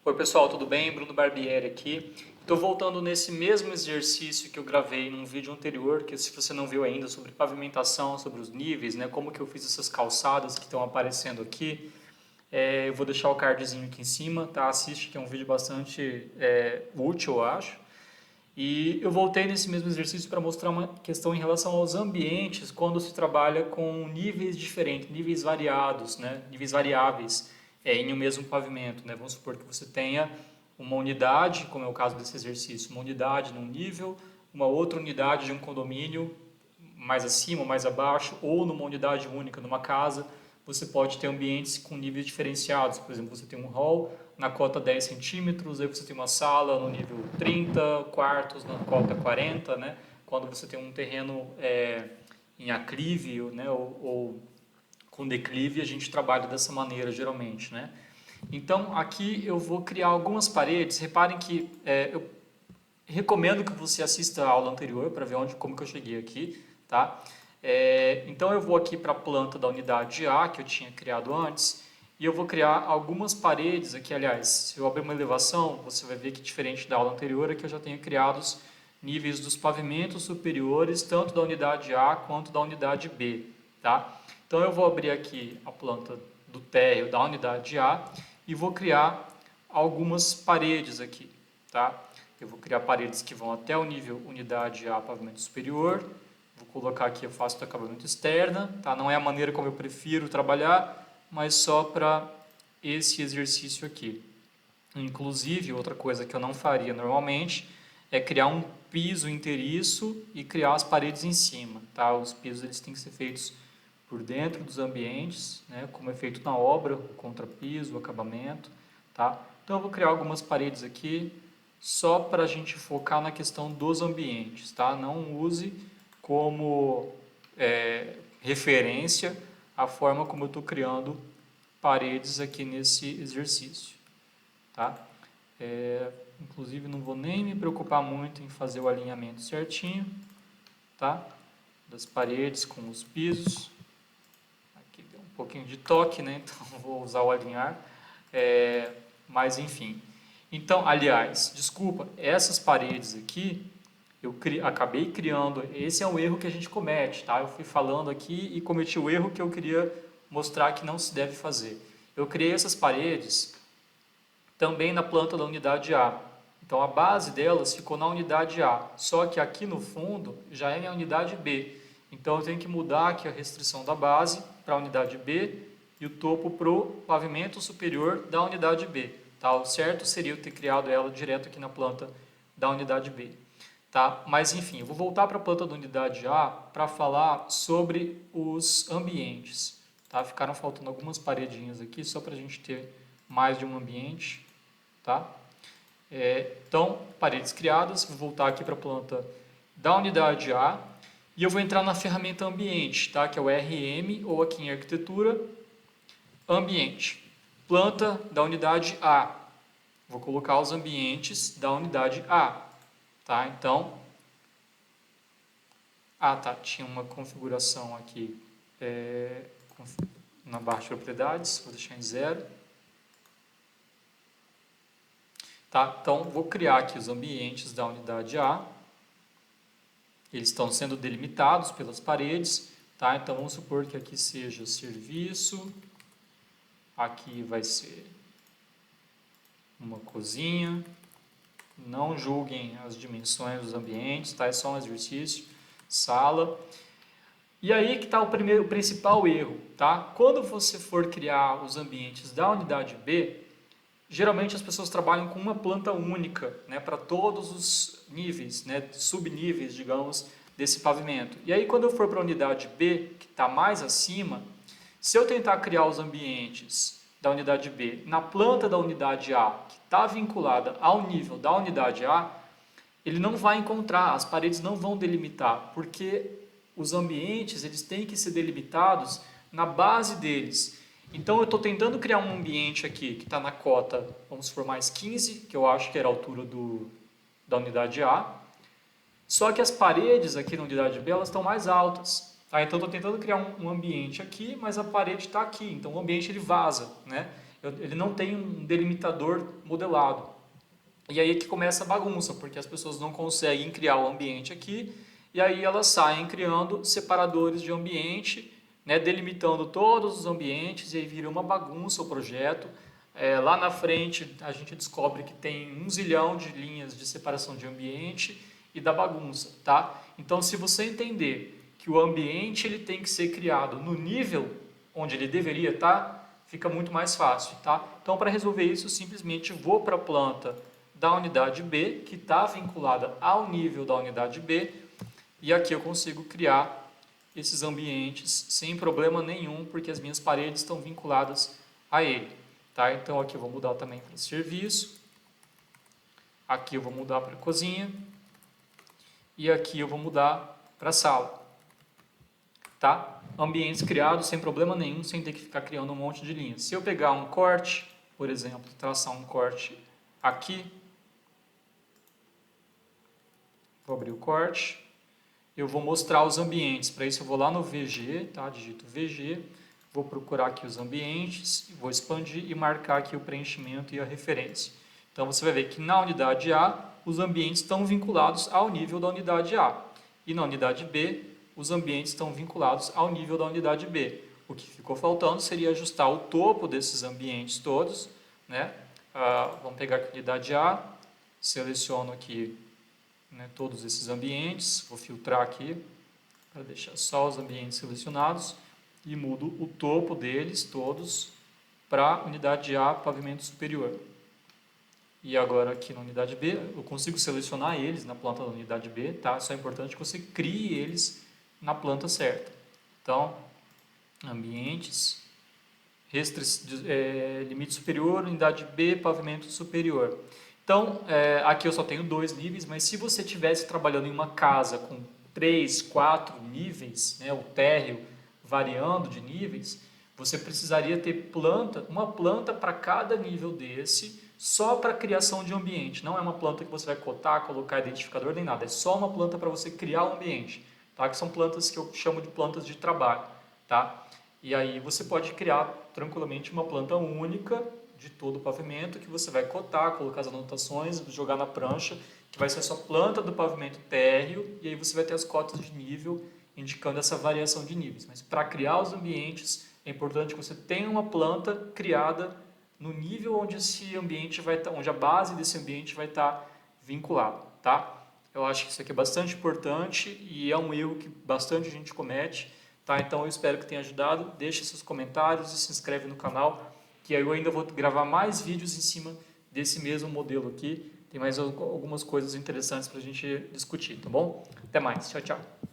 Oi pessoal, tudo bem? Bruno Barbieri aqui. Estou voltando nesse mesmo exercício que eu gravei num vídeo anterior, que se você não viu ainda, sobre pavimentação, sobre os níveis, né? Como que eu fiz essas calçadas que estão aparecendo aqui. Eu vou deixar o cardzinho aqui em cima, tá? Assiste, que é um vídeo bastante útil, eu acho. E eu voltei nesse mesmo exercício para mostrar uma questão em relação aos ambientes quando se trabalha com níveis diferentes, níveis variados, né? Níveis variáveis em um mesmo pavimento, né? Vamos supor que você tenha uma unidade, como é o caso desse exercício, uma unidade num nível, uma outra unidade de um condomínio mais acima, mais abaixo, ou numa unidade única, numa casa, você pode ter ambientes com níveis diferenciados. Por exemplo, você tem um hall na cota 10 centímetros, aí você tem uma sala no nível 30, quartos na cota 40, né? Quando você tem um terreno em aclive, né? Ou com declive, a gente trabalha dessa maneira geralmente, né? Então, aqui eu vou criar algumas paredes. Reparem que eu recomendo que você assista a aula anterior para ver como que eu cheguei aqui, tá? Então eu vou aqui para a planta da unidade A que eu tinha criado antes e eu vou criar algumas paredes aqui. Aliás, se eu abrir uma elevação, você vai ver que diferente da aula anterior, aqui eu já tenho criado os níveis dos pavimentos superiores, tanto da unidade A quanto da unidade B, tá? Então eu vou abrir aqui a planta do térreo da unidade A e vou criar algumas paredes aqui, tá? Eu vou criar paredes que vão até o nível unidade A, pavimento superior. Vou colocar aqui a face do acabamento externa, tá? Não é a maneira como eu prefiro trabalhar, mas só para esse exercício aqui. Inclusive, outra coisa que eu não faria normalmente é criar um piso inteiriço e criar as paredes em cima, tá? Os pisos eles têm que ser feitos por dentro dos ambientes, né? Como é feito na obra, o contrapiso, o acabamento, tá? Então eu vou criar algumas paredes aqui só para a gente focar na questão dos ambientes, tá? Não use como referência a forma como eu estou criando paredes aqui nesse exercício, tá? Inclusive não vou nem me preocupar muito em fazer o alinhamento certinho, tá? Das paredes com os pisos. Aqui deu um pouquinho de toque, né? Então vou usar o alinhar. Mas enfim. Então, aliás, desculpa, essas paredes aqui eu acabei criando. Esse é um erro que a gente comete, tá? Eu fui falando aqui e cometi o erro que eu queria mostrar que não se deve fazer. Eu criei essas paredes também na planta da unidade A. Então a base delas ficou na unidade A, só que aqui no fundo já é minha unidade B. Então eu tenho que mudar aqui a restrição da base para a unidade B e o topo para o pavimento superior da unidade B. Tá? O certo seria eu ter criado ela direto aqui na planta da unidade B. Tá? Mas enfim, eu vou voltar para a planta da unidade A para falar sobre os ambientes. Tá? Ficaram faltando algumas paredinhas aqui só para a gente ter mais de um ambiente. Tá? Então, paredes criadas, vou voltar aqui para a planta da unidade A e eu vou entrar na ferramenta ambiente, tá? Que é o RM ou aqui em arquitetura, ambiente. Planta da unidade A. Vou colocar os ambientes da unidade A. Tá? Então, tá, tinha uma configuração aqui na barra de propriedades, vou deixar em 0. Tá? Então, vou criar aqui os ambientes da unidade A. Eles estão sendo delimitados pelas paredes. Tá? Então, vamos supor que aqui seja serviço. Aqui vai ser uma cozinha. Não julguem as dimensões dos ambientes, tá? É só um exercício. Sala. E aí que está o principal erro. Tá? Quando você for criar os ambientes da unidade B, geralmente as pessoas trabalham com uma planta única, né, para todos os níveis, né, subníveis, digamos, desse pavimento. E aí quando eu for para a unidade B, que está mais acima, se eu tentar criar os ambientes da unidade B na planta da unidade A, que está vinculada ao nível da unidade A, ele não vai encontrar, as paredes não vão delimitar, porque os ambientes eles têm que ser delimitados na base deles. Então eu estou tentando criar um ambiente aqui que está na cota, vamos supor, mais 15, que eu acho que era a altura da unidade A. Só que as paredes aqui na unidade B elas estão mais altas. Tá? Então eu estou tentando criar um ambiente aqui, mas a parede está aqui. Então o ambiente ele vaza. Né? Ele não tem um delimitador modelado. E aí é que começa a bagunça, porque as pessoas não conseguem criar o ambiente aqui, e aí elas saem criando separadores de ambiente, né, delimitando todos os ambientes, e aí vira uma bagunça o projeto. Lá na frente a gente descobre que tem 1 zilhão de linhas de separação de ambiente e da bagunça, tá? Então, se você entender que o ambiente ele tem que ser criado no nível onde ele deveria estar, fica muito mais fácil, tá? Então, para resolver isso, eu simplesmente vou para a planta da unidade B, que está vinculada ao nível da unidade B, e aqui eu consigo criar esses ambientes sem problema nenhum, porque as minhas paredes estão vinculadas a ele. Tá? Então aqui eu vou mudar também para serviço, aqui eu vou mudar para cozinha, e aqui eu vou mudar para sala. Tá? Ambientes criados sem problema nenhum, sem ter que ficar criando um monte de linhas. Se eu pegar um corte, por exemplo, traçar um corte aqui, vou abrir o corte, eu vou mostrar os ambientes. Para isso eu vou lá no VG, tá? Digito VG, vou procurar aqui os ambientes, vou expandir e marcar aqui o preenchimento e a referência. Então você vai ver que na unidade A, os ambientes estão vinculados ao nível da unidade A. E na unidade B, os ambientes estão vinculados ao nível da unidade B. O que ficou faltando seria ajustar o topo desses ambientes todos, né? Vamos pegar aqui a unidade A, seleciono aqui, né, todos esses ambientes, vou filtrar aqui para deixar só os ambientes selecionados e mudo o topo deles todos para unidade A, pavimento superior. E agora aqui na unidade B, eu consigo selecionar eles na planta da unidade B, tá? Só é importante que você crie eles na planta certa. Então, ambientes, limite superior, unidade B, pavimento superior. Então, aqui eu só tenho 2 níveis, mas se você estivesse trabalhando em uma casa com 3, 4 níveis, né, o térreo variando de níveis, você precisaria ter uma planta para cada nível desse, só para criação de ambiente. Não é uma planta que você vai cotar, colocar identificador nem nada, é só uma planta para você criar o ambiente, tá? Que são plantas que eu chamo de plantas de trabalho, tá? E aí você pode criar tranquilamente uma planta única de todo o pavimento que você vai cotar, colocar as anotações, jogar na prancha, que vai ser a sua planta do pavimento térreo, e aí você vai ter as cotas de nível indicando essa variação de níveis. Mas para criar os ambientes, é importante que você tenha uma planta criada no nível onde esse ambiente vai estar, onde a base desse ambiente vai estar vinculada, tá? Eu acho que isso aqui é bastante importante e é um erro que bastante gente comete, tá? Então eu espero que tenha ajudado. Deixe seus comentários e se inscreve no canal, que aí eu ainda vou gravar mais vídeos em cima desse mesmo modelo aqui. Tem mais algumas coisas interessantes para a gente discutir, tá bom? Até mais, tchau, tchau.